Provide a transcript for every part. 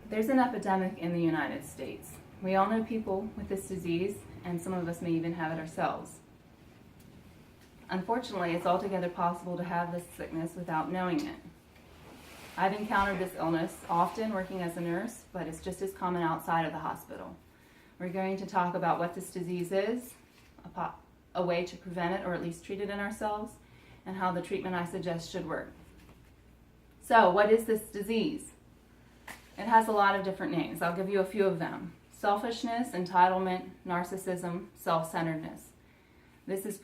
There's an epidemic in the United States. We all know people with this disease, and some of us may even have it ourselves. Unfortunately, it's altogether possible to have this sickness without knowing it. I've encountered this illness often working as a nurse, but it's just as common outside of the hospital. We're going to talk about what this disease is, a way to prevent it or at least treat it in ourselves, and how the treatment I suggest should work. So, what is this disease? It has a lot of different names. I'll give you a few of them. Selfishness, entitlement, narcissism, self-centeredness. This is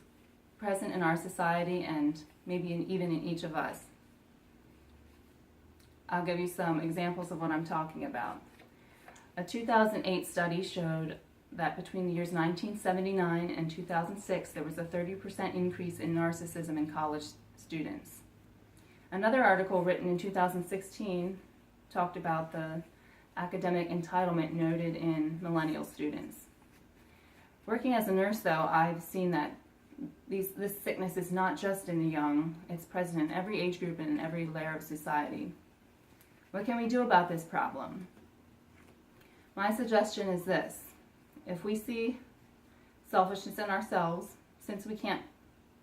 present in our society and maybe even in each of us. I'll give you some examples of what I'm talking about. A 2008 study showed that between the years 1979 and 2006, there was a 30% increase in narcissism in college students. Another article written in 2016 talked about the academic entitlement noted in millennial students. Working as a nurse, though, I've seen that this sickness is not just in the young, it's present in every age group and in every layer of society. What can we do about this problem? My suggestion is this. If we see selfishness in ourselves, since we can't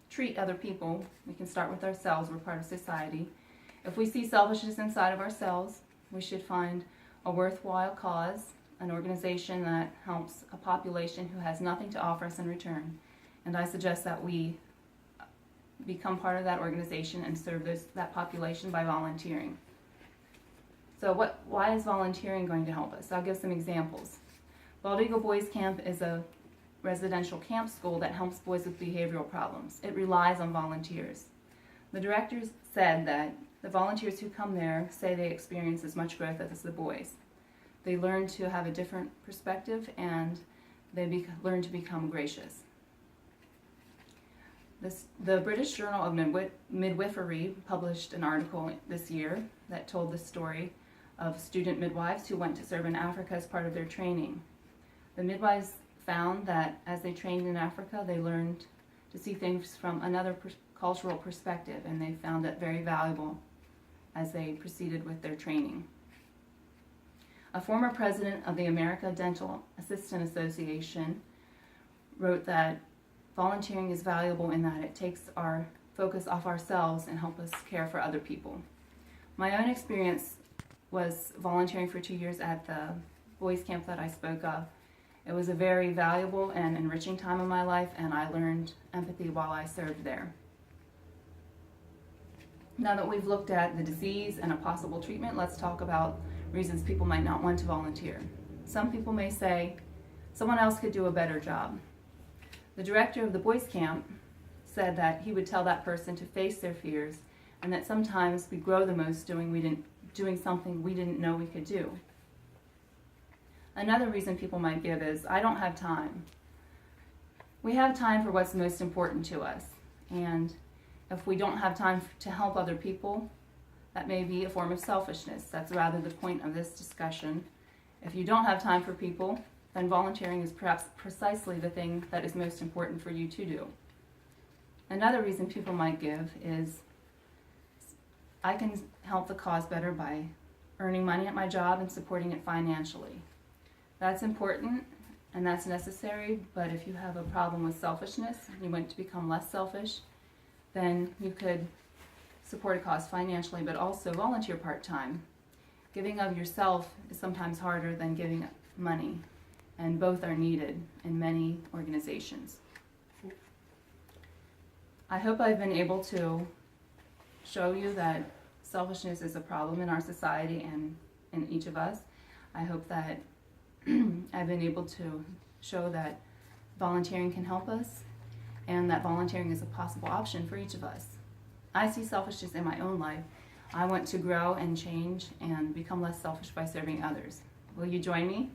treat other people, we can start with ourselves, we're part of society. If we see selfishness inside of ourselves, we should find a worthwhile cause, an organization that helps a population who has nothing to offer us in return. And I suggest that we become part of that organization and serve that population by volunteering. So why is volunteering going to help us? I'll give some examples. Bald Eagle Boys Camp is a residential camp school that helps boys with behavioral problems. It relies on volunteers. The directors said that the volunteers who come there say they experience as much growth as the boys. They learn to have a different perspective and they learn to become gracious. The British Journal of Midwifery published an article this year that told the story of student midwives who went to serve in Africa as part of their training. The midwives found that as they trained in Africa, they learned to see things from another cultural perspective, and they found it very valuable as they proceeded with their training. A former president of the American Dental Assistant Association wrote that volunteering is valuable in that it takes our focus off ourselves and helps us care for other people. My own experience was volunteering for 2 years at the boys camp that I spoke of. It was a very valuable and enriching time in my life, and I learned empathy while I served there. Now that we've looked at the disease and a possible treatment, let's talk about reasons people might not want to volunteer. Some people may say, someone else could do a better job. The director of the boys camp said that he would tell that person to face their fears and that sometimes we grow the most doing something we didn't know we could do. Another reason people might give is, I don't have time. We have time for what's most important to us, and if we don't have time to help other people, that may be a form of selfishness. That's rather the point of this discussion. If you don't have time for people, then volunteering is perhaps precisely the thing that is most important for you to do. Another reason people might give is, I can help the cause better by earning money at my job and supporting it financially. That's important and that's necessary, but if you have a problem with selfishness and you want to become less selfish, then you could support a cause financially, but also volunteer part-time. Giving of yourself is sometimes harder than giving money, and both are needed in many organizations. I hope I've been able to show you that selfishness is a problem in our society and in each of us. I hope that I've been able to show that volunteering can help us and that volunteering is a possible option for each of us. I see selfishness in my own life. I want to grow and change and become less selfish by serving others. Will you join me?